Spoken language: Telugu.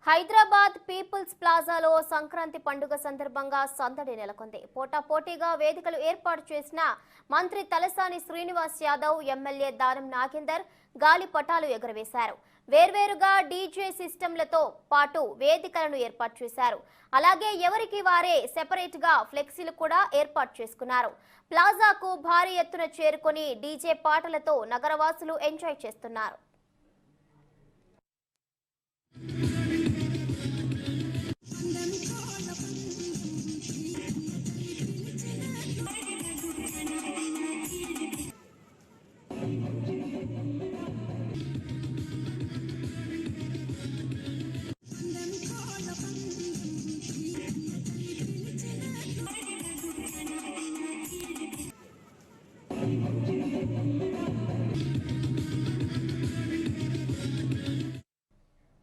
హైదరాబాద్ పీపుల్స్ ప్లాజాలో సంక్రాంతి పండుగ సందర్భంగా సందడి నెలకొంది. పోటాపోటీగా వేదికలు ఏర్పాటు చేసిన మంత్రి తలసాని శ్రీనివాస్ యాదవ్, ఎమ్మెల్యే దానం నాగేందర్ గాలిపటాలు ఎగురవేశారు. వేర్వేరుగా డీజే సిస్టంలతో పాటు వేదికలను ఏర్పాటు చేశారు. అలాగే ఎవరికి వారే సెపరేట్ గా ఫ్లెక్సీలు కూడా ఏర్పాటు చేసుకున్నారు. ప్లాజాకు భారీ ఎత్తున చేరుకొని డీజే పాటలతో నగరవాసులు ఎంజాయ్ చేస్తున్నారు.